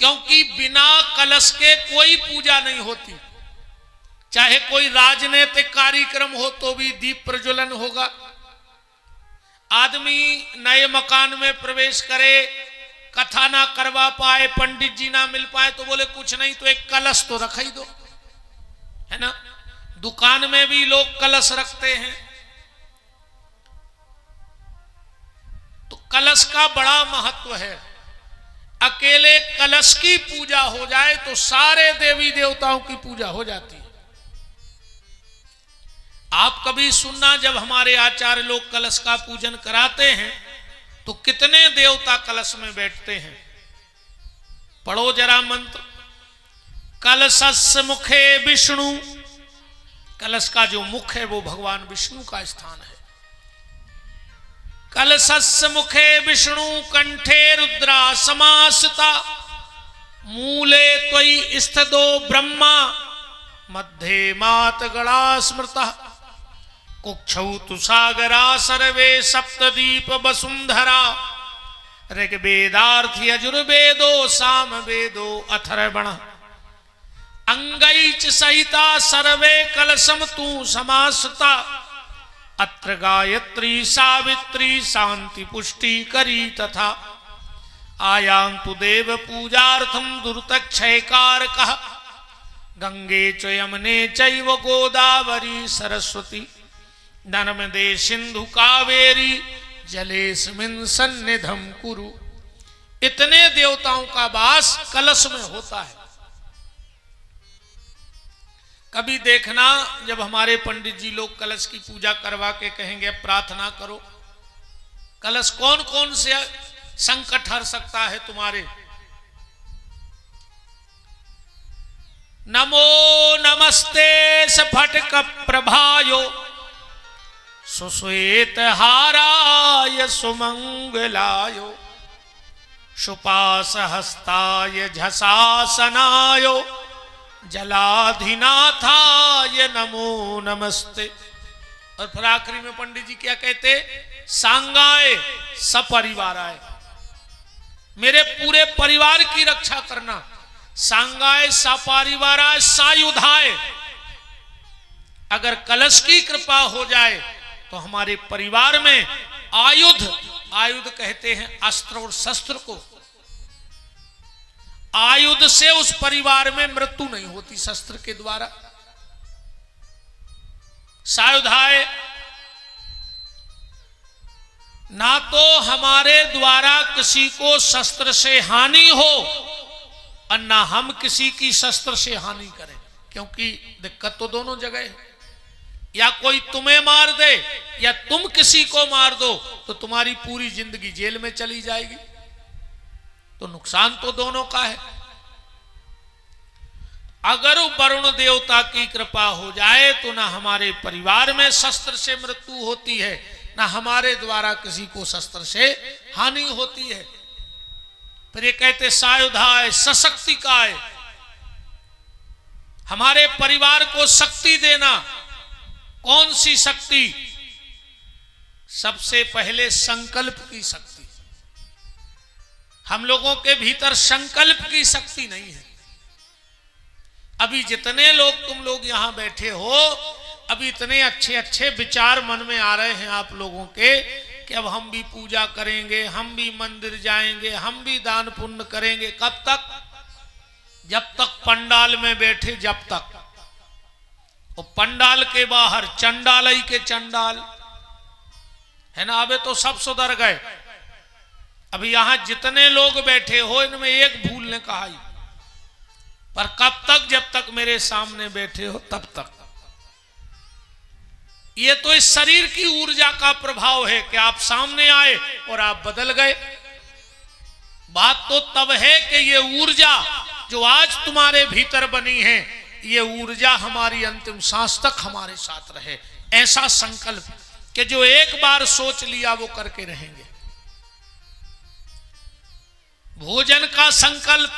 क्योंकि बिना कलश के कोई पूजा नहीं होती। चाहे कोई राजनीतिक कार्यक्रम हो तो भी दीप प्रज्वलन होगा। आदमी नए मकान में प्रवेश करे, कथा ना करवा पाए, पंडित जी ना मिल पाए तो बोले कुछ नहीं तो एक कलश तो रख ही दो, है ना। दुकान में भी लोग कलश रखते हैं। तो कलश का बड़ा महत्व है। अकेले कलश की पूजा हो जाए तो सारे देवी देवताओं की पूजा हो जाती है। आप कभी सुनना, जब हमारे आचार्य लोग कलश का पूजन कराते हैं तो कितने देवता कलश में बैठते हैं। पढ़ो जरा मंत्र। कलशस्य मुखे विष्णु, कलश का जो मुख है वो भगवान विष्णु का स्थान है। कलशस्य मुखे विष्णु कंठे रुद्रा समासता, मूले त्वयि स्थितो ब्रह्मा मध्ये मात गणा स्मृता, कुक्षौ तु सागरा सर्वे सप्तदीप वसुंधरा, ऋग्वेदार्थी यजुर्वेदो सामवेदो अथर्वण, अंगैच सहिता सर्वे कलशम तु समासता, अत्र गायत्री सावित्री शांति पुष्टि करी तथा, आयान्तु देव पूजार्थम दुर्तक्षयकारकः, गंगे च यमुने चैव गोदावरी सरस्वती, नर्मदे सिंधु कावेरी जलेस्मिन् सन्निधम कुरु। इतने देवताओं का वास कलश में होता है। कभी देखना, जब हमारे पंडित जी लोग कलश की पूजा करवा के कहेंगे प्रार्थना करो, कलश कौन कौन से संकट हर सकता है तुम्हारे। नमो नमस्ते स्फटिक प्रभायो, सुश्वेत हाराय सुमंगलायो, शुपास हस्ताय झसासनाय, जलाधिनाथाय नमो नमस्ते। और फिर आखिरी में पंडित जी क्या कहते, सांगाय सपरिवाराय, मेरे पूरे परिवार की रक्षा करना। सांगाय सपरिवाराय सायुधाय, अगर कलश की कृपा हो जाए तो हमारे परिवार में आयुध, आयुध कहते हैं अस्त्र और शस्त्र को, आयुध से उस परिवार में मृत्यु नहीं होती, शस्त्र के द्वारा। सायुधाय, ना तो हमारे द्वारा किसी को शस्त्र से हानि हो और ना हम किसी की शस्त्र से हानि करें, क्योंकि दिक्कत तो दोनों जगह है। या कोई तुम्हें मार दे या तुम किसी को मार दो तो तुम्हारी पूरी जिंदगी जेल में चली जाएगी, तो नुकसान तो दोनों का है। अगर वरुण देवता की कृपा हो जाए तो ना हमारे परिवार में शस्त्र से मृत्यु होती है, ना हमारे द्वारा किसी को शस्त्र से हानि होती है। फिर ये कहते सायुधाय सशक्तिकाय, हमारे परिवार को शक्ति देना। कौन सी शक्ति? सबसे पहले संकल्प की शक्ति। हम लोगों के भीतर संकल्प की शक्ति नहीं है। अभी जितने लोग तुम लोग यहां बैठे हो, अभी इतने अच्छे अच्छे विचार मन में आ रहे हैं आप लोगों के कि अब हम भी पूजा करेंगे, हम भी मंदिर जाएंगे, हम भी दान पुण्य करेंगे। कब तक? जब तक पंडाल में बैठे, जब तक। और पंडाल के बाहर चंडालई के चंडाल है ना, अबे तो सब सुधर गए। अभी यहां जितने लोग बैठे हो इनमें एक भूल ने कहा ही, पर कब तक? जब तक मेरे सामने बैठे हो तब तक। ये तो इस शरीर की ऊर्जा का प्रभाव है कि आप सामने आए और आप बदल गए। बात तो तब है कि ये ऊर्जा जो आज तुम्हारे भीतर बनी है, ये ऊर्जा हमारी अंतिम सांस तक हमारे साथ रहे। ऐसा संकल्प कि जो एक बार सोच लिया वो करके रहेंगे। भोजन का संकल्प,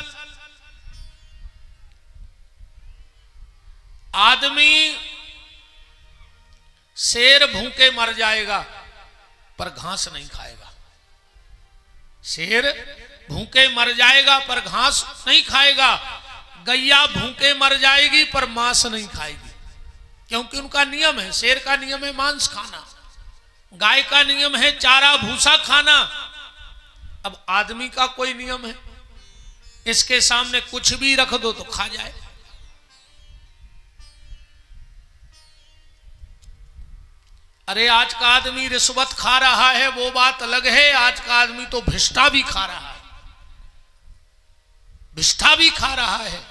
आदमी शेर भूखे मर जाएगा पर घास नहीं खाएगा। शेर भूखे मर जाएगा पर घास नहीं खाएगा, गैया भूखे मर जाएगी पर मांस नहीं खाएगी, क्योंकि उनका नियम है। शेर का नियम है मांस खाना, गाय का नियम है चारा भूसा खाना। अब आदमी का कोई नियम है, इसके सामने कुछ भी रख दो तो खा जाए। अरे आज का आदमी रिश्वत खा रहा है वो बात अलग है, आज का आदमी तो भिष्टा भी खा रहा है, भिष्टा भी खा रहा है।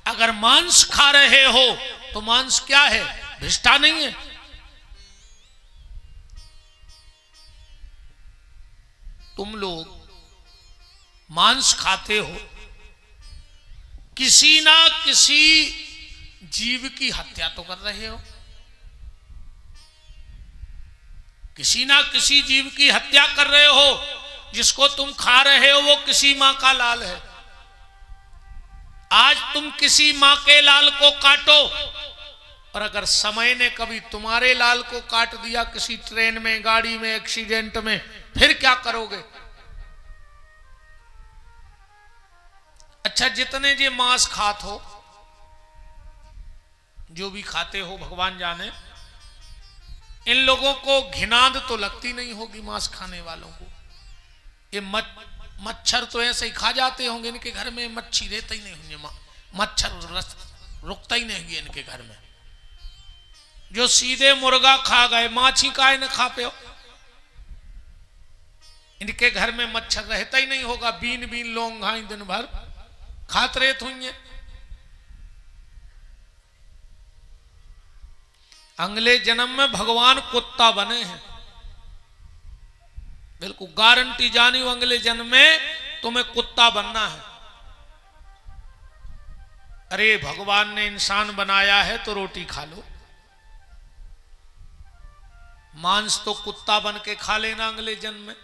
अगर मांस खा रहे हो तो मांस क्या है, भिष्टा नहीं है। तुम लोग मांस खाते हो, किसी ना किसी जीव की हत्या तो कर रहे हो, किसी ना किसी जीव की हत्या कर रहे हो। जिसको तुम खा रहे हो वो किसी मां का लाल है। आज तुम किसी मां के लाल को काटो, और अगर समय ने कभी तुम्हारे लाल को काट दिया किसी ट्रेन में, गाड़ी में, एक्सीडेंट में, फिर क्या करोगे? अच्छा, जितने जे मांस खात हो, जो भी खाते हो भगवान जाने, इन लोगों को घिनाद तो लगती नहीं होगी मांस खाने वालों को। ये मच्छर तो ऐसे ही खा जाते होंगे, इनके घर में मच्छी रहते ही नहीं होंगे, मच्छर रुकता ही नहीं इनके घर में। जो सीधे मुर्गा खा गए, माछी काहे न खा पे हो, इनके घर में मच्छर रहता ही नहीं होगा। बीन बीन लोंघाई दिन भर खाते रहते होंगे। अगले जन्म में भगवान कुत्ता बने हैं, बिल्कुल गारंटी जानी हो, अगले जन्म में तुम्हें कुत्ता बनना है। अरे भगवान ने इंसान बनाया है तो रोटी खा लो, मांस तो कुत्ता बन के खा लेना अगले जन्म में।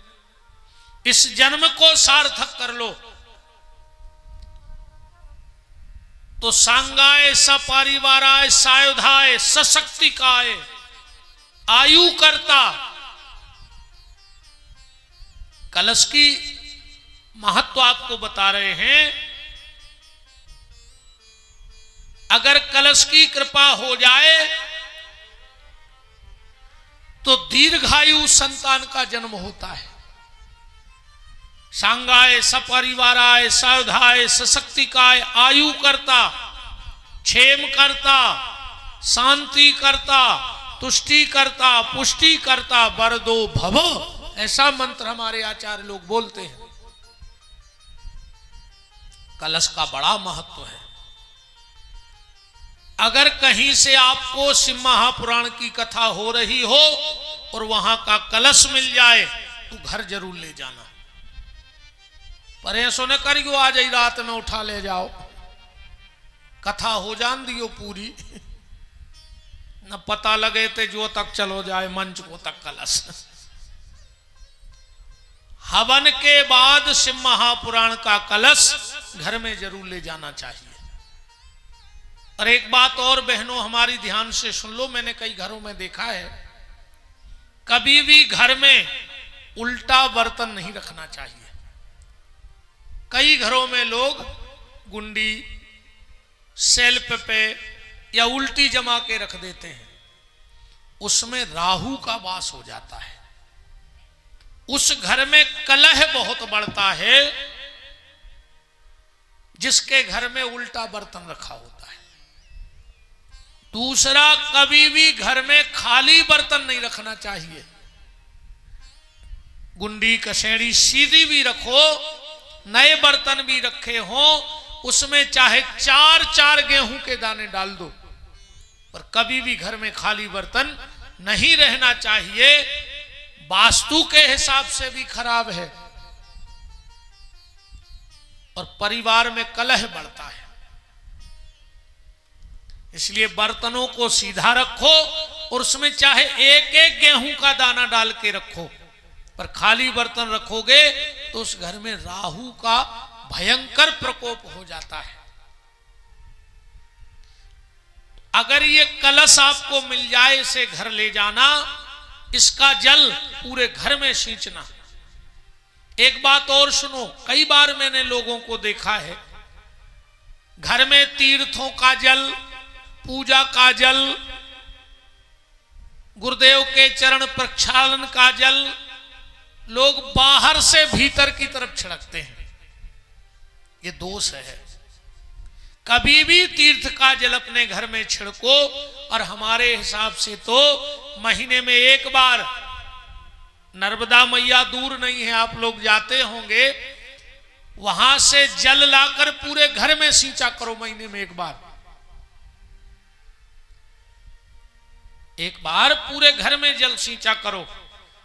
इस जन्म को सार्थक कर लो तो सांगाए सपरिवाराय सायुधाय सशक्तिकाय आयु करता। कलश की महत्व आपको बता रहे हैं। अगर कलश की कृपा हो जाए तो दीर्घायु संतान का जन्म होता है। सांगाय सपरिवाराय सायुधाय सशक्तिकाय आयु करता, क्षेम करता, शांति करता, तुष्टि करता, पुष्टि करता, वरदो भव, ऐसा मंत्र हमारे आचार्य लोग बोलते हैं। कलश का बड़ा महत्व है। अगर कहीं से आपको शिव महापुराण की कथा हो रही हो और वहां का कलश मिल जाए तो घर जरूर ले जाना। पर ऐसो न करियो आज ही रात में उठा ले जाओ, कथा हो जान दियो पूरी, न पता लगे ते जो तक चलो जाए मंच को तक कलश। हवन के बाद शिव महापुराण का कलश घर में जरूर ले जाना चाहिए। और एक बात और बहनों हमारी ध्यान से सुन लो, मैंने कई घरों में देखा है, कभी भी घर में उल्टा बर्तन नहीं रखना चाहिए। कई घरों में लोग गुंडी सेल्फ पे या उल्टी जमा के रख देते हैं, उसमें राहु का वास हो जाता है। उस घर में कलह बहुत बढ़ता है जिसके घर में उल्टा बर्तन रखा होता है। दूसरा, कभी भी घर में खाली बर्तन नहीं रखना चाहिए। गुंडी कसेड़ी सीधी भी रखो, नए बर्तन भी रखे हो, उसमें चाहे 4-4 गेहूं के दाने डाल दो, पर कभी भी घर में खाली बर्तन नहीं रहना चाहिए। वास्तु के हिसाब से भी खराब है और परिवार में कलह बढ़ता है। इसलिए बर्तनों को सीधा रखो और उसमें चाहे 1-1 गेहूं का दाना डाल के रखो, पर खाली बर्तन रखोगे तो उस घर में राहु का भयंकर प्रकोप हो जाता है। अगर ये कलश आपको मिल जाए, इसे घर ले जाना, इसका जल पूरे घर में सींचना। एक बात और सुनो, कई बार मैंने लोगों को देखा है घर में तीर्थों का जल, पूजा का जल, गुरुदेव के चरण प्रक्षालन का जल लोग बाहर से भीतर की तरफ छिड़कते हैं। ये दोष है। कभी भी तीर्थ का जल अपने घर में छिड़को, और हमारे हिसाब से तो महीने में एक बार, नर्मदा मैया दूर नहीं है, आप लोग जाते होंगे, वहां से जल लाकर पूरे घर में सींचा करो। महीने में एक बार पूरे घर में जल सींचा करो,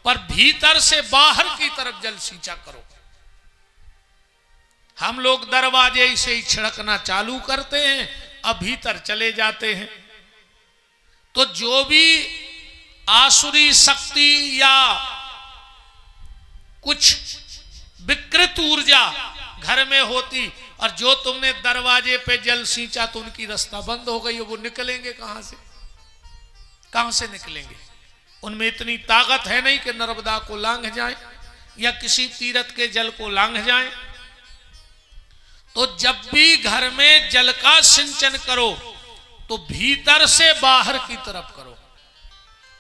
पर भीतर से बाहर की तरफ जल सींचा करो। हम लोग दरवाजे से ही छिड़कना चालू करते हैं, अब भीतर चले जाते हैं। तो जो भी आसुरी शक्ति या कुछ विकृत ऊर्जा घर में होती, और जो तुमने दरवाजे पे जल सींचा तो उनकी रास्ता बंद हो गई, वो निकलेंगे कहां से? कहां से निकलेंगे? उनमें इतनी ताकत है नहीं कि नर्मदा को लांघ जाए या किसी तीर्थ के जल को लांघ जाए। तो जब भी घर में जल का सिंचन करो तो भीतर से बाहर की तरफ करो,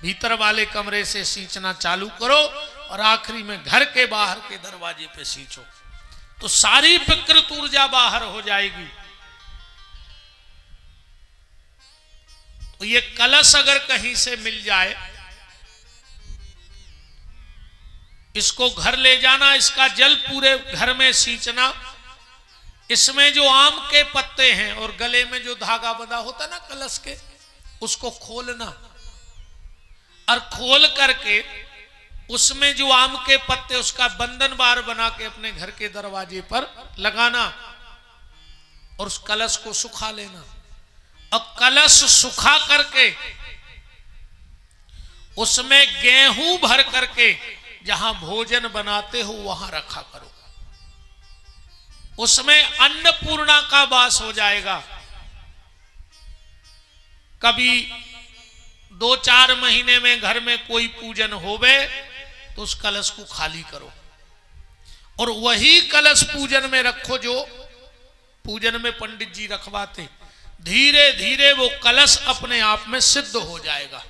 भीतर वाले कमरे से सींचना चालू करो, और आखिरी में घर के बाहर के दरवाजे पे सींचो, तो सारी विकृत ऊर्जा बाहर हो जाएगी। तो ये कलश अगर कहीं से मिल जाए, इसको घर ले जाना, इसका जल पूरे घर में सींचना, इसमें जो आम के पत्ते हैं और गले में जो धागा बंधा होता ना कलश के, उसको खोलना, और खोल करके उसमें जो आम के पत्ते, उसका बंधन बार बना के अपने घर के दरवाजे पर लगाना, और उस कलश को सुखा लेना। और कलश सुखा करके उसमें गेहूं भर करके जहां भोजन बनाते हो वहां रखा करो। उसमें अन्नपूर्णा का वास हो जाएगा। कभी 2-4 महीने में घर में कोई पूजन होवे तो उस कलश को खाली करो, और वही कलश पूजन में रखो जो पूजन में पंडित जी रखवाते। धीरे धीरे वो कलश अपने आप में सिद्ध हो जाएगा।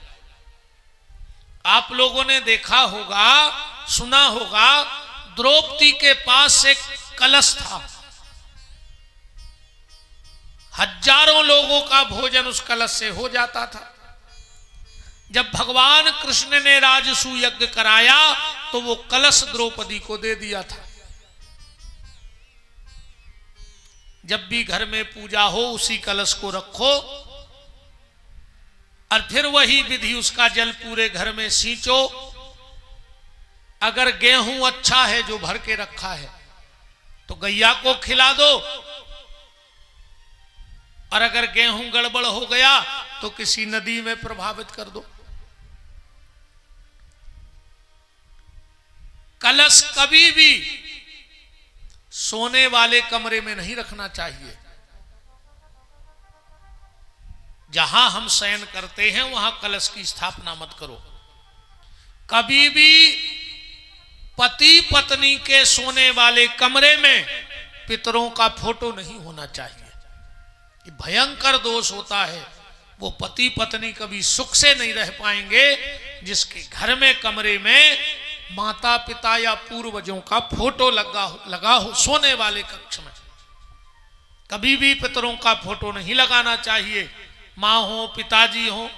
आप लोगों ने देखा होगा, सुना होगा, द्रौपदी के पास एक कलश था, हजारों लोगों का भोजन उस कलश से हो जाता था। जब भगवान कृष्ण ने राजसू यज्ञ कराया तो वो कलश द्रौपदी को दे दिया था। जब भी घर में पूजा हो उसी कलश को रखो, और फिर वही विधि, उसका जल पूरे घर में सींचो। अगर गेहूं अच्छा है जो भर के रखा है तो गैया को खिला दो, और अगर गेहूं गड़बड़ हो गया तो किसी नदी में प्रभावित कर दो। कलश कभी भी सोने वाले कमरे में नहीं रखना चाहिए। जहां हम शयन करते हैं वहां कलश की स्थापना मत करो। कभी भी पति पत्नी के सोने वाले कमरे में पितरों का फोटो नहीं होना चाहिए। ये भयंकर दोष होता है। वो पति पत्नी कभी सुख से नहीं रह पाएंगे जिसके घर में कमरे में माता पिता या पूर्वजों का फोटो लगा हो सोने वाले कक्ष में। कभी भी पितरों का फोटो नहीं लगाना चाहिए। माँ हो, पिताजी हो,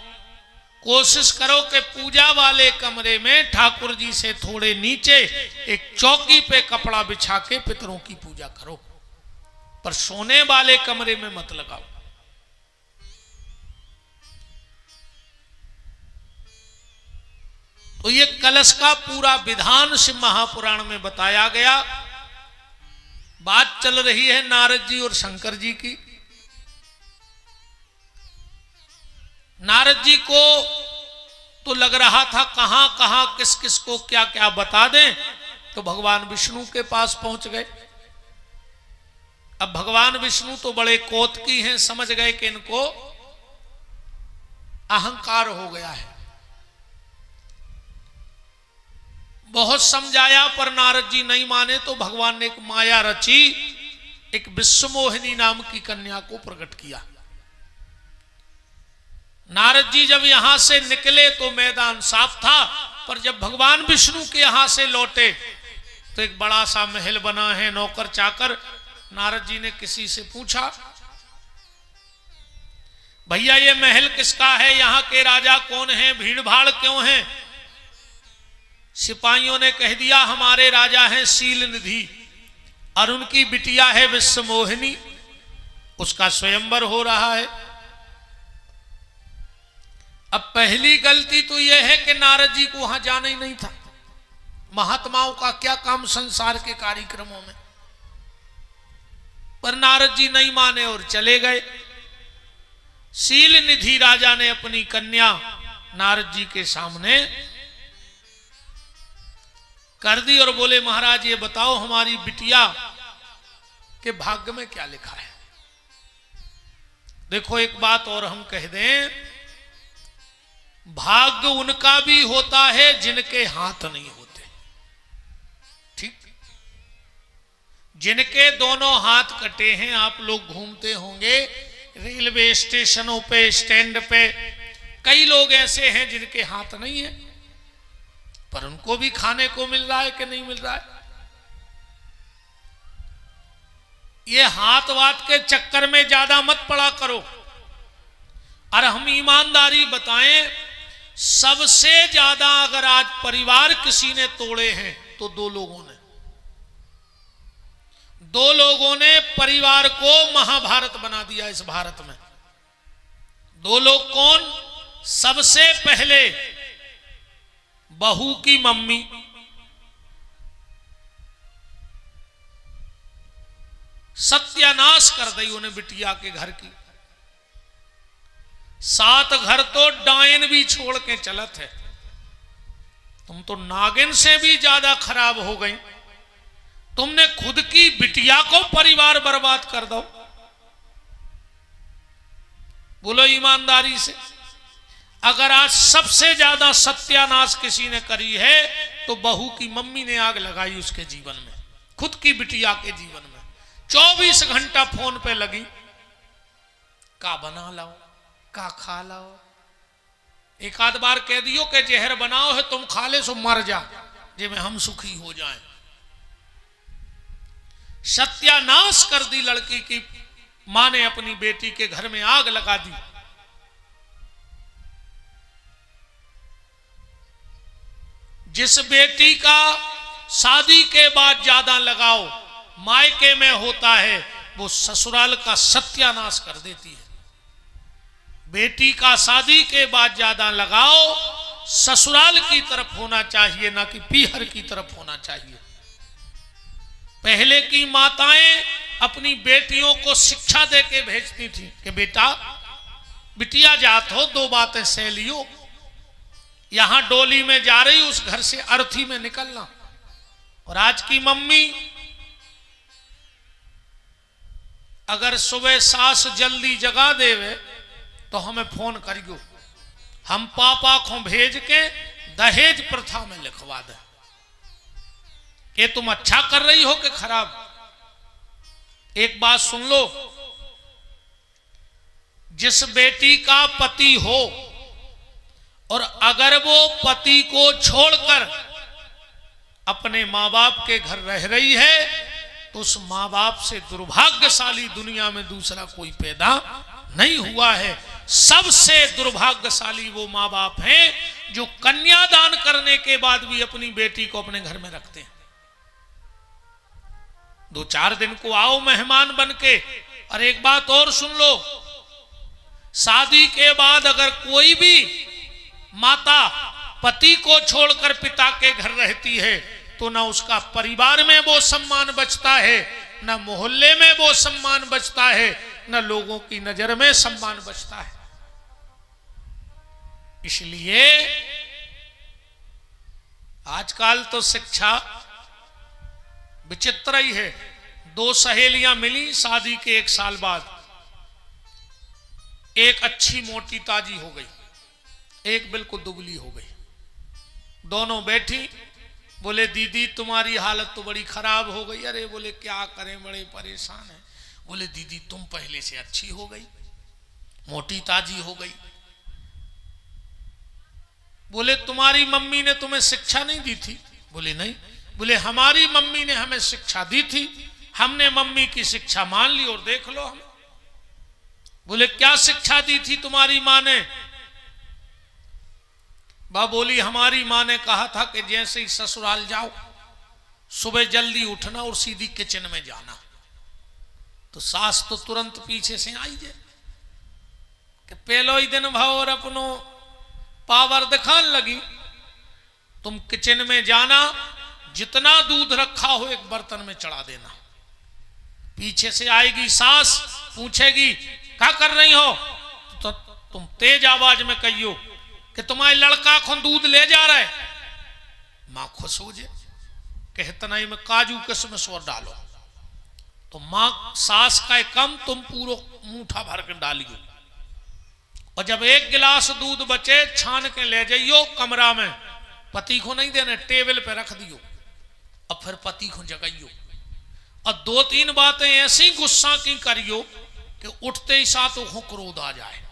कोशिश करो कि पूजा वाले कमरे में ठाकुर जी से थोड़े नीचे एक चौकी पे कपड़ा बिछा के पितरों की पूजा करो, पर सोने वाले कमरे में मत लगाओ। तो ये कलश का पूरा विधान शिव महापुराण में बताया गया। बात चल रही है नारद जी और शंकर जी की। नारद जी को तो लग रहा था कहां कहां किस किस को क्या क्या बता दें, तो भगवान विष्णु के पास पहुंच गए। अब भगवान विष्णु तो बड़े कौतुकी हैं, समझ गए कि इनको अहंकार हो गया है। बहुत समझाया पर नारद जी नहीं माने, तो भगवान ने एक माया रची, एक विश्वमोहिनी नाम की कन्या को प्रकट किया। नारद जी जब यहां से निकले तो मैदान साफ था, पर जब भगवान विष्णु के यहां से लौटे तो एक बड़ा सा महल बना है, नौकर चाकर। नारद जी ने किसी से पूछा, भैया ये महल किसका है, यहां के राजा कौन है, भीड़ भाड़ क्यों है? सिपाहियों ने कह दिया, हमारे राजा हैं शील निधि और उनकी बिटिया है विश्वमोहिनी, उसका स्वयंवर हो रहा है। अब पहली गलती तो यह है कि नारद जी को वहां जाना ही नहीं था। महात्माओं का क्या काम संसार के कार्यक्रमों में। पर नारद जी नहीं माने और चले गए। शील निधि राजा ने अपनी कन्या नारद जी के सामने कर दी और बोले, महाराज ये बताओ हमारी बिटिया के भाग्य में क्या लिखा है। देखो एक बात और हम कह दें, भाग्य उनका भी होता है जिनके हाथ नहीं होते। ठीक, जिनके दोनों हाथ कटे हैं। आप लोग घूमते होंगे रेलवे स्टेशनों पे, स्टैंड पे, कई लोग ऐसे हैं जिनके हाथ नहीं है, पर उनको भी खाने को मिल रहा है कि नहीं मिल रहा है। ये हाथ वात के चक्कर में ज्यादा मत पड़ा करो। और हम ईमानदारी बताएं, सबसे ज्यादा अगर आज परिवार किसी ने तोड़े हैं तो दो लोगों ने परिवार को महाभारत बना दिया इस भारत में। दो लोग कौन? सबसे पहले बहू की मम्मी, सत्यानाश कर दी उन्हें बिटिया के घर की। 7 घर तो डायन भी छोड़ के चलत है। तुम तो नागिन से भी ज्यादा खराब हो गई। तुमने खुद की बिटिया को परिवार बर्बाद कर दो। बोलो ईमानदारी से, अगर आज सबसे ज्यादा सत्यानाश किसी ने करी है तो बहू की मम्मी ने आग लगाई उसके जीवन में, खुद की बिटिया के जीवन में। 24 घंटा फोन पे लगी, का बना लाओ, का खा लाओ। एक आध बार कह दियो कि जहर बनाओ है तुम खा ले सो मर जा, जे में हम सुखी हो जाएं। सत्यानाश कर दी लड़की की मां ने, अपनी बेटी के घर में आग लगा दी। जिस बेटी का शादी के बाद ज्यादा लगाव मायके में होता है, वो ससुराल का सत्यानाश कर देती है। बेटी का शादी के बाद ज्यादा लगाव ससुराल की तरफ होना चाहिए, ना कि पीहर की तरफ होना चाहिए। पहले की माताएं अपनी बेटियों को शिक्षा दे के भेजती थी कि बेटा बिटिया जात हो, 2 बातें सह लियो। यहां डोली में जा रही, उस घर से अर्थी में निकलना। और आज की मम्मी अगर सुबह सास जल्दी जगा देवे तो हमें फोन करियो, हम पापा को भेज के दहेज प्रथा में लिखवा दे कि तुम अच्छा कर रही हो कि खराब। एक बात सुन लो, जिस बेटी का पति हो और अगर वो पति को छोड़कर अपने मां बाप के घर रह रही है तो उस मां बाप से दुर्भाग्यशाली दुनिया में दूसरा कोई पैदा नहीं हुआ है। सबसे दुर्भाग्यशाली वो मां बाप हैं जो कन्यादान करने के बाद भी अपनी बेटी को अपने घर में रखते हैं। 2-4 दिन को आओ मेहमान बन के। और एक बात और सुन लो, शादी के बाद अगर कोई भी माता पति को छोड़कर पिता के घर रहती है तो ना उसका परिवार में वो सम्मान बचता है, ना मोहल्ले में वो सम्मान बचता है, ना लोगों की नजर में सम्मान बचता है। इसलिए आजकल तो शिक्षा विचित्र ही है। 2 सहेलियां मिली शादी के 1 साल बाद, एक अच्छी मोटी ताजी हो गई, एक बिल्कुल दुबली हो गई। दोनों बैठी, बोले दीदी तुम्हारी हालत तो बड़ी खराब हो गई। अरे बोले क्या करें, बड़े परेशान हैं। बोले दीदी तुम पहले से अच्छी हो गई, मोटी ताजी हो गई। बोले तुम्हारी मम्मी ने तुम्हें शिक्षा नहीं दी थी? बोले नहीं। बोले हमारी मम्मी ने हमें शिक्षा दी थी, हमने मम्मी की शिक्षा मान ली और देख लो हम। बोले क्या शिक्षा दी थी तुम्हारी माँ ने? बा बोली हमारी माँ ने कहा था कि जैसे ही ससुराल जाओ सुबह जल्दी उठना और सीधी किचन में जाना। तो सास तो तुरंत पीछे से आई जाए कि पहलो ही दिन भाव और अपनो पावर दिखाने लगी। तुम किचन में जाना, जितना दूध रखा हो एक बर्तन में चढ़ा देना। पीछे से आएगी सास, पूछेगी क्या कर रही हो? तो तुम तेज आवाज में कहियो कि तुम्हारे लड़का को दूध ले जा रहा है। मां खुश हो जाए, कहता नहीं में काजू किशमिश और डालो। तो मां सास का कम तुम पूरा मूठा भर के डालियो, और जब एक गिलास दूध बचे छान के ले जाइयो कमरा में। पति को नहीं देने, टेबल पे रख दियो और फिर पति को जगाइयो। और 2-3 बातें ऐसी गुस्सा की करियो कि उठते ही साथ को क्रोध आ जाए।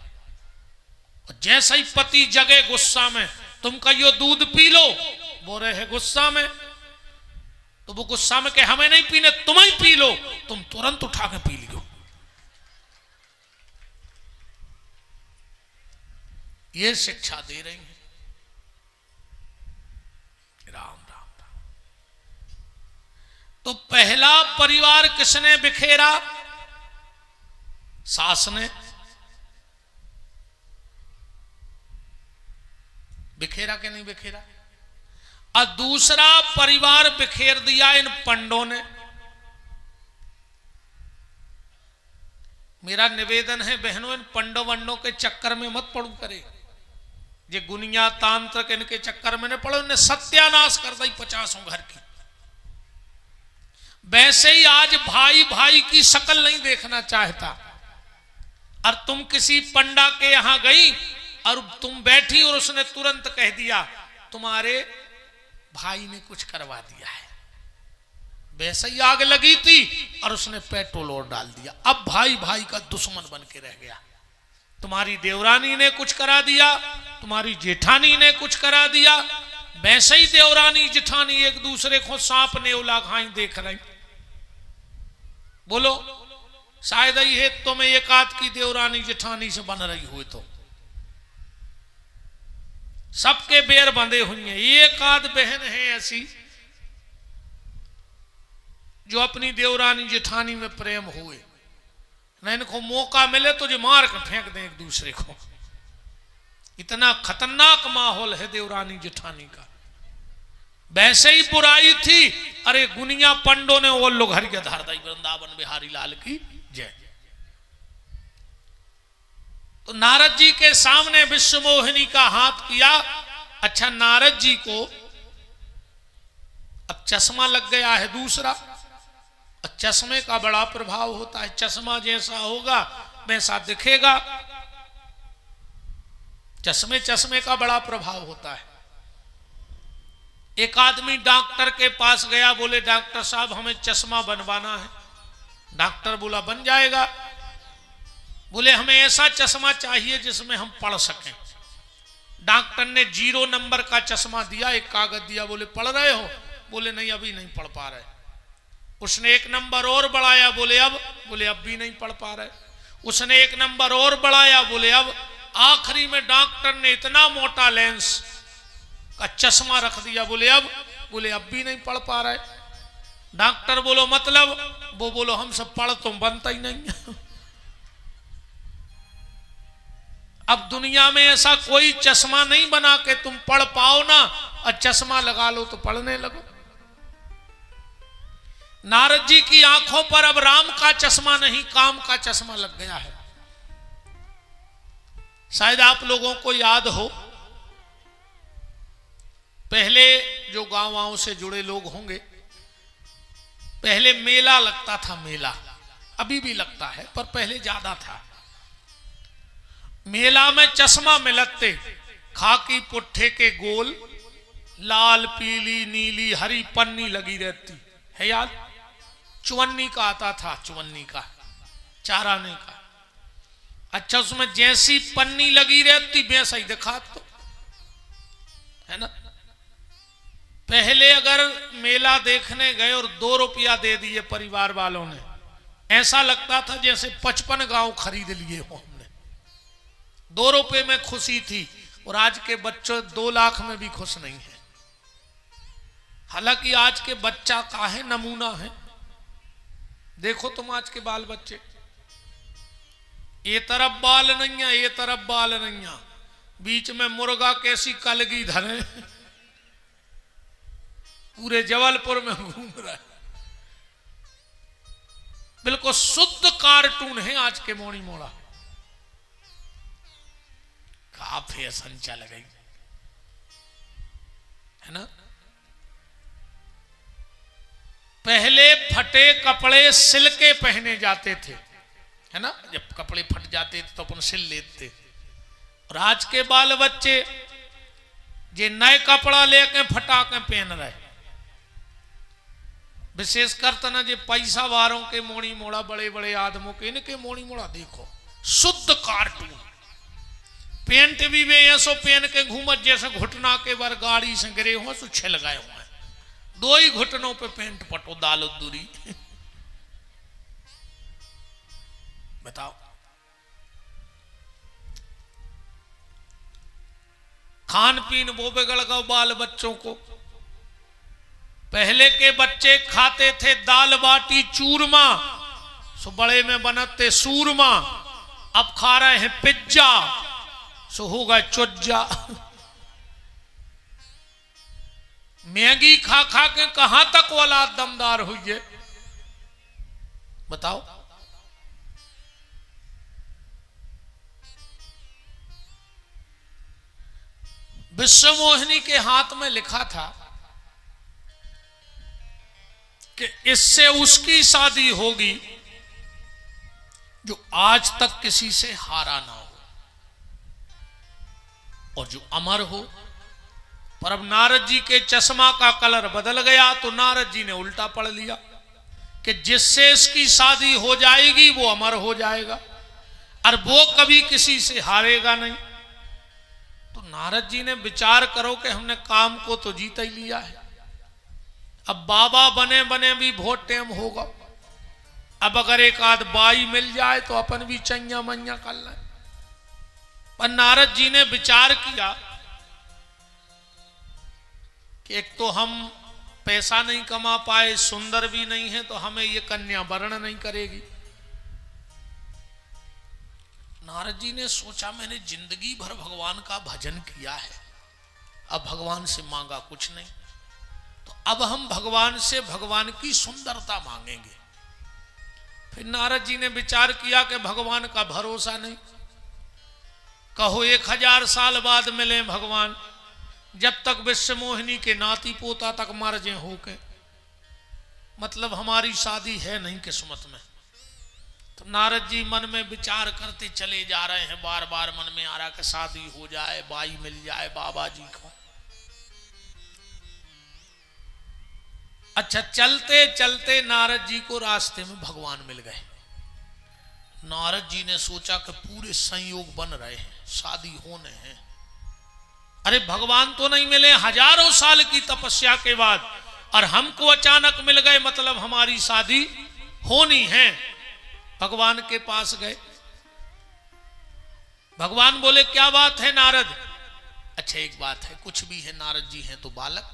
और जैसे ही पति जगे गुस्सा में, तुम कहियो दूध पी लो, बोले है गुस्सा में। तो वो गुस्सा में कहे हमें नहीं पीने, तुम ही पी लो। तुम तुरंत उठा के पी लियो। ये शिक्षा दे रही है। राम राम राम। तो पहला परिवार किसने बिखेरा? सास ने बिखेरा कि नहीं बिखेरा? और दूसरा परिवार बिखेर दिया इन पंडों ने। मेरा निवेदन है बहनों, इन पंडों वंडों के चक्कर में मत पड़ू करे। ये गुनिया तांत्रिक इनके चक्कर में न पड़ो, इन्हें सत्यानाश कर दी 50 घर की। वैसे ही आज भाई भाई की शक्ल नहीं देखना चाहता, और तुम किसी पंडा के यहां गई और तुम बैठी और उसने तुरंत कह दिया तुम्हारे भाई ने कुछ करवा दिया है। वैसे ही आग लगी थी और उसने पेट्रोल और डाल दिया। अब भाई भाई का दुश्मन बन के रह गया। तुम्हारी देवरानी ने कुछ करा दिया, तुम्हारी जेठानी ने कुछ करा दिया। वैसे ही देवरानी जेठानी एक दूसरे को सांप नेवला खाई देख रही। बोलो शायद ये तुम एक आध की देवरानी जेठानी से बन रही हो, तो सबके बेर बंधे हुए हैं। एक आध बहन है ऐसी जो अपनी देवरानी जेठानी में प्रेम हुए न, इनको मौका मिले तो जो मार कर फेंक दें एक दूसरे को। इतना खतरनाक माहौल है देवरानी जेठानी का। वैसे ही बुराई थी। अरे गुनिया पंडों ने वो लोग हरि धारदाई वृंदावन बिहारी लाल की जय। तो नारद जी के सामने विश्व मोहिनी का हाथ किया। अच्छा, नारद जी को अब चश्मा लग गया है दूसरा, और चश्मे का बड़ा प्रभाव होता है। चश्मा जैसा होगा वैसा दिखेगा। चश्मे का बड़ा प्रभाव होता है। एक आदमी डॉक्टर के पास गया, बोले डॉक्टर साहब हमें चश्मा बनवाना है। डॉक्टर बोला बन जाएगा। बोले हमें ऐसा चश्मा चाहिए जिसमें हम पढ़ सकें। डॉक्टर ने 0 नंबर का चश्मा दिया, एक कागज दिया, बोले पढ़ रहे हो? बोले नहीं अभी नहीं पढ़ पा रहे। उसने 1 नंबर और बढ़ाया, बोले अब? बोले अब भी नहीं पढ़ पा रहे। उसने 1 नंबर और बढ़ाया, बोले अब? आखिरी में डॉक्टर ने इतना मोटा लेंस का चश्मा रख दिया, बोले अब? बोले अब भी नहीं पढ़ पा रहे। डॉक्टर बोलो मतलब? वो बोलो हम सब पढ़ तुम बनता ही नहीं। अब दुनिया में ऐसा कोई चश्मा नहीं बना के तुम पढ़ पाओ ना, और चश्मा लगा लो तो पढ़ने लगो। नारद जी की आंखों पर अब राम का चश्मा नहीं, काम का चश्मा लग गया है। शायद आप लोगों को याद हो, पहले जो गांव से जुड़े लोग होंगे, पहले मेला लगता था। मेला अभी भी लगता है पर पहले ज्यादा था। मेला में चश्मा मिलते, खाकी पुट्ठे के गोल लाल पीली नीली हरी पन्नी लगी रहती है याद। चुवन्नी का आता था, चुवन्नी का चाराने का। अच्छा उसमें जैसी पन्नी लगी रहती वैसा ही दिखा तो है ना। पहले अगर मेला देखने गए और 2 रुपया दे दिए परिवार वालों ने, ऐसा लगता था जैसे 55 गांव खरीद लिए हो हमने। 2 रुपए में खुशी थी। और आज के बच्चों 2 लाख में भी खुश नहीं है। हालांकि आज के बच्चा काहे नमूना है। देखो तुम आज के बाल बच्चे, ये तरफ बाल नैया ये तरफ बाल नैया, बीच में मुर्गा कैसी कलगी धरे, पूरे जबलपुर में घूम रहा है। बिल्कुल शुद्ध कार्टून है आज के मोड़ी मोड़ा। का फैशन चल गई है ना। पहले फटे कपड़े सिल के पहने जाते थे है ना। जब कपड़े फट जाते थे तो अपन सिल लेते। और आज के बाल बच्चे जे नए कपड़ा लेके फटा के पहन रहे। विशेषकर तना जे पैसा वालों के मोड़ी मोड़ा, बड़े बड़े आदमों के, इनके मोड़ी मोड़ा देखो शुद्ध कार्टून। पेंट भी वे ऐसो पहन के घूमत जैसे घुटना के बार गाड़ी से गिरे हो तो छे लगाए हुए हैं। 2 ही घुटनों पे पेंट पटो दालो दूरी। बताओ खान पीन वो बिगड़ गया बाल बच्चों को। पहले के बच्चे खाते थे दाल बाटी चूरमा, सो बड़े में बनते सूरमा। अब खा रहे हैं पिज्जा, सो होगा चुज्जा। मैगी खा खा के कहां तक औलाद दमदार हुई है बताओ। विश्व मोहिनी के हाथ में लिखा था कि इससे उसकी शादी होगी जो आज तक किसी से हारा ना हो और जो अमर हो। पर अब नारद जी के चश्मा का कलर बदल गया तो नारद जी ने उल्टा पढ़ लिया कि जिससे इसकी शादी हो जाएगी वो अमर हो जाएगा और वो कभी किसी से हारेगा नहीं। तो नारद जी ने विचार करो कि हमने काम को तो जीत ही लिया है। अब बाबा बने बने भी बहुत टाइम होगा। अब अगर एक आध बाई मिल जाए तो अपन भी चैया मैया कर लें। पर नारद जी ने विचार किया कि एक तो हम पैसा नहीं कमा पाए, सुंदर भी नहीं है, तो हमें ये कन्या वर्ण नहीं करेगी। नारद जी ने सोचा मैंने जिंदगी भर भगवान का भजन किया है, अब भगवान से मांगा कुछ नहीं, तो अब हम भगवान से भगवान की सुंदरता मांगेंगे। फिर नारद जी ने विचार किया कि भगवान का भरोसा नहीं, कहो 1000 साल बाद मिले भगवान, जब तक विश्व मोहिनी के नाती पोता तक मर जे होके, मतलब हमारी शादी है नहीं किस्मत में। तो नारद जी मन में विचार करते चले जा रहे हैं, बार बार मन में आ रहा कि शादी हो जाए, बाई मिल जाए बाबा जी को। अच्छा चलते चलते नारद जी को रास्ते में भगवान मिल गए। नारद जी ने सोचा कि पूरे संयोग बन रहे हैं, शादी होने हैं। अरे भगवान तो नहीं मिले हजारों साल की तपस्या के बाद, और हमको अचानक मिल गए, मतलब हमारी शादी होनी है। भगवान के पास गए। भगवान बोले क्या बात है नारद? अच्छा एक बात है, कुछ भी है, नारद जी हैं तो बालक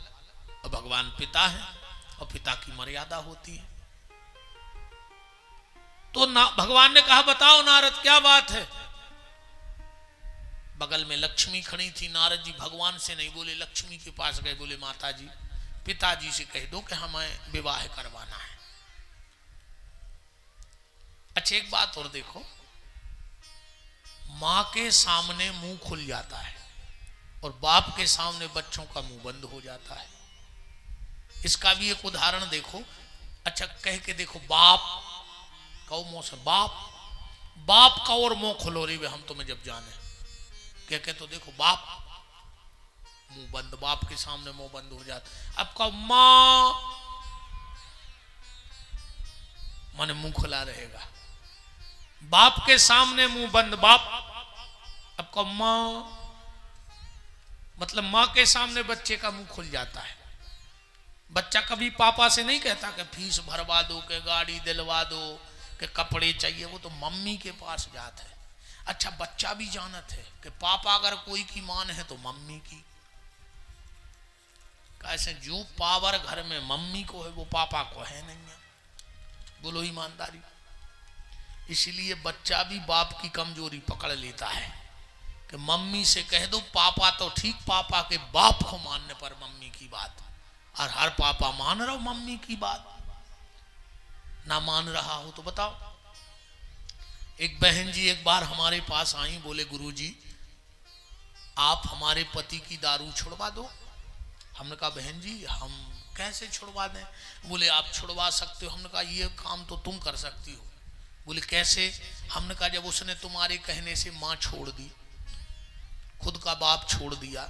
और भगवान पिता है और पिता की मर्यादा होती है। तो भगवान ने कहा बताओ नारद क्या बात है। बगल में लक्ष्मी खड़ी थी। नारद जी भगवान से नहीं बोले, लक्ष्मी के पास गए, बोले माता जी पिताजी से कह दो कि हमें विवाह करवाना है। अच्छा एक बात और देखो, मां के सामने मुंह खुल जाता है और बाप के सामने बच्चों का मुंह बंद हो जाता है। इसका भी एक उदाहरण देखो। अच्छा कह के देखो बाप कहो मुंह से, बाप का और मुंह खुलो रे हम तुम्हें जब जाने, कह के तो देखो बाप, मुंह बंद, बाप के सामने मुंह बंद हो जाता। अब कहो माँ, माने मुंह खुला रहेगा। बाप के सामने मुंह बंद, बाप। अब कहो माँ, मतलब माँ के सामने बच्चे का मुंह खुल जाता है। बच्चा कभी पापा से नहीं कहता कि फीस भरवा दो, कि गाड़ी दिलवा दो, कि कपड़े चाहिए, वो तो मम्मी के पास जाता है। अच्छा, बच्चा भी जानत है कि पापा अगर कोई की मान है तो मम्मी की। कैसे जो पावर घर में मम्मी को है वो पापा को है नहीं है, बोलो ईमानदारी। इसलिए बच्चा भी बाप की कमजोरी पकड़ लेता है कि मम्मी से कह दो पापा तो ठीक, पापा के बाप को मानने पर मम्मी की बात, और हर पापा मान रहा हो मम्मी की बात। ना मान रहा हो तो बताओ। एक बहन जी एक बार हमारे पास आई, बोले गुरुजी आप हमारे पति की दारू छुड़वा दो। हमने कहा बहन जी हम कैसे छुड़वा दें? बोले आप छुड़वा सकते हो। हमने कहा ये काम तो तुम कर सकती हो। बोले कैसे? हमने कहा जब उसने तुम्हारे कहने से माँ छोड़ दी, खुद का बाप छोड़ दिया,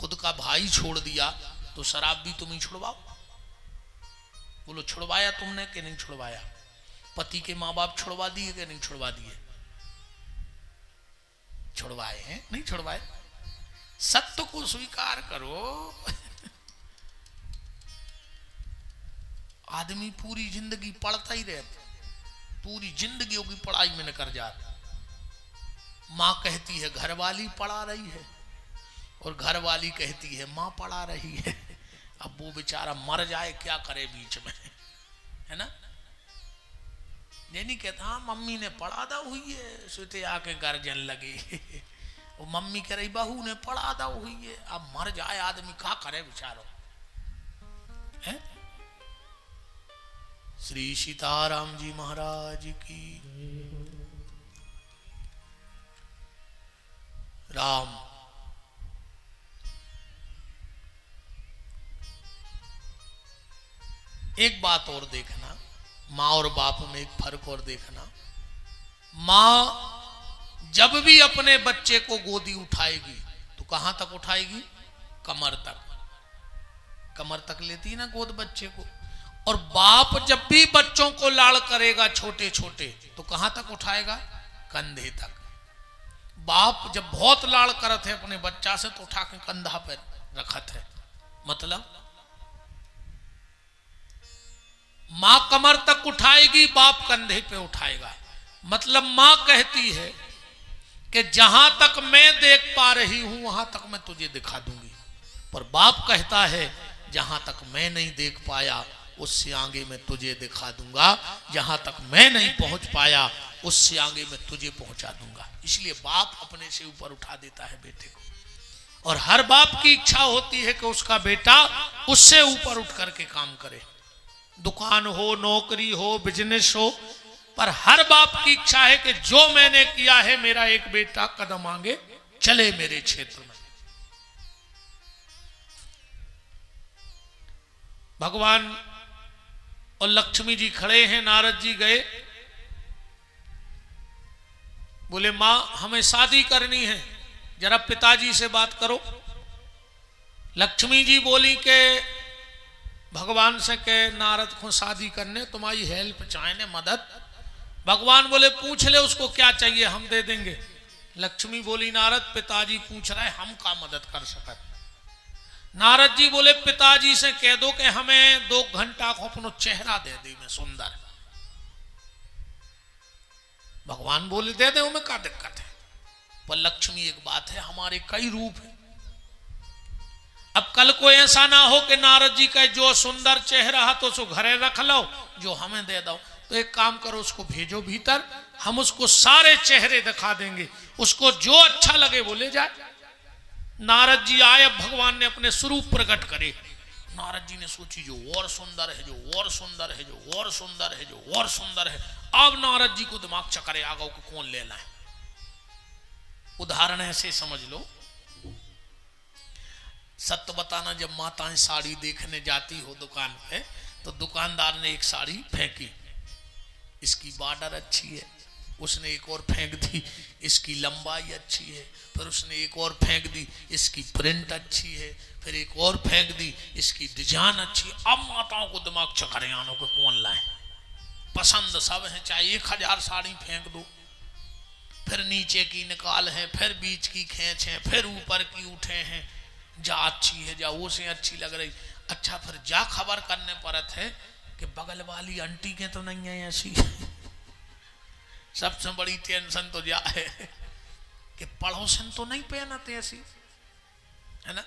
खुद का भाई छोड़ दिया, तो शराब भी तुम ही छुड़वाओ। बोलो छुड़वाया तुमने कि नहीं छुड़वाया? पति के माँ बाप छुड़वा दिए कि नहीं छुड़वा दिए? छुड़वाए हैं, नहीं छुड़वाए? सत्य को स्वीकार करो। आदमी पूरी जिंदगी पढ़ता ही रहता, पूरी जिंदगी की पढ़ाई में कर जाता। माँ कहती है घर वाली पढ़ा रही है, और घर वाली कहती है माँ पढ़ा रही है। अब वो बेचारा मर जाए क्या करे बीच में, है ना? ये नहीं कहता हाँ मम्मी ने पढ़ा दा हुई है, सोते आके गर्जन लगे। वो मम्मी कह रही बहू ने पढ़ा दा हुई है। अब मर जाए आदमी क्या करे बेचारो, है? श्री सीताराम जी महाराज की राम। एक बात और देखना, माँ और बाप में एक फर्क और देखना। माँ जब भी अपने बच्चे को गोदी उठाएगी तो कहां तक उठाएगी? कमर तक। कमर तक लेती है ना गोद बच्चे को। और बाप जब भी बच्चों को लाड़ करेगा छोटे छोटे तो कहां तक उठाएगा? कंधे तक। बाप जब बहुत लाड़ करत है अपने बच्चा से तो उठा के कंधा पर रखत है। मतलब मां कमर तक उठाएगी, बाप कंधे पे उठाएगा। मतलब मां कहती है कि जहां तक मैं देख पा रही हूं वहां तक मैं तुझे दिखा दूंगी, पर बाप कहता है जहां तक मैं नहीं देख पाया उससे आगे मैं तुझे दिखा दूंगा, जहां तक मैं नहीं पहुंच पाया उससे आगे मैं तुझे पहुंचा दूंगा। इसलिए बाप अपने से ऊपर उठा देता है बेटे को, और हर बाप की इच्छा होती है कि उसका बेटा उससे ऊपर उठ करके काम करे। दुकान हो, नौकरी हो, बिजनेस हो, पर हर बाप की इच्छा है कि जो मैंने किया है मेरा एक बेटा कदम आगे चले मेरे क्षेत्र में। भगवान और लक्ष्मी जी खड़े हैं, नारद जी गए, बोले मां हमें शादी करनी है, जरा पिताजी से बात करो। लक्ष्मी जी बोली कि भगवान से के नारद को शादी करने तुम्हारी हेल्प चाहे मदद। भगवान बोले पूछ ले उसको क्या चाहिए हम दे देंगे। लक्ष्मी बोली नारद पिताजी पूछ रहे हम का मदद कर सकते। नारद जी बोले पिताजी से कह दो कि हमें 2 घंटा को अपनो चेहरा दे दे में सुंदर। भगवान बोले दे दे, उनमें क्या दिक्कत है। पर लक्ष्मी एक बात है, हमारे कई रूप है। अब कल को ऐसा ना हो कि नारद जी का जो सुंदर चेहरा है तो उसको घरे रख लो, जो हमें दे दो। तो एक काम करो उसको भेजो भीतर, हम उसको सारे चेहरे दिखा देंगे, उसको जो अच्छा लगे वो ले जाए। नारद जी आए, भगवान ने अपने स्वरूप प्रकट करे। नारद जी ने सोची जो और सुंदर है, जो और सुंदर है, जो और सुंदर है, जो और सुंदर है। अब नारद जी को दिमाग चकरे आ गया को कौन लेना है। उदाहरण ऐसे समझ लो, सत्य बताना, जब माताएं साड़ी देखने जाती हो दुकान पे तो दुकानदार ने एक साड़ी फेंकी, इसकी बॉर्डर अच्छी है, उसने एक और फेंक दी, इसकी लंबाई अच्छी है। फिर उसने एक और फेंक दी, इसकी प्रिंट अच्छी है। फिर एक और फेंक दी, इसकी डिजाइन अच्छी है। अब माताओं को दिमाग चकरे आनों को कौन लाए, पसंद सब है, चाहे 1000 साड़ी फेंक दो। फिर नीचे की निकाल है, फिर बीच की खींच है, फिर ऊपर की उठे हैं, जा अच्छी है, जा वो से अच्छी लग रही। अच्छा, फिर जा खबर करने परत है कि बगल वाली आंटी के तो नहीं है ऐसी। सबसे बड़ी टेंशन तो जा है कि पड़ोसन तो नहीं पहनते ऐसी, है ना।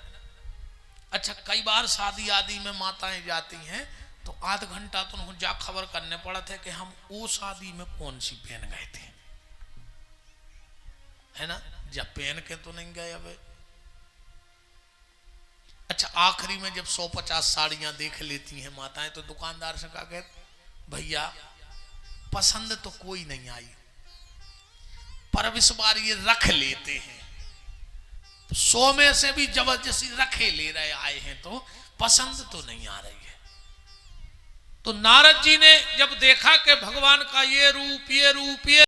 अच्छा, कई बार शादी आदि में माताएं जाती हैं तो आध घंटा तो उनको जा खबर करने पड़ते है कि हम वो शादी में कौन सी पहन गए थे, है ना, जब पहन के तो नहीं गए। अब अच्छा, आखिरी में जब 150 साड़ियां देख लेती हैं माताएं तो दुकानदार से कहा गए, भैया पसंद तो कोई नहीं आई, पर इस बार ये रख लेते हैं। 100 में से भी जबरदस्ती रखे ले रहे आए हैं तो पसंद तो नहीं आ रही है। तो नारद जी ने जब देखा कि भगवान का ये रूप ये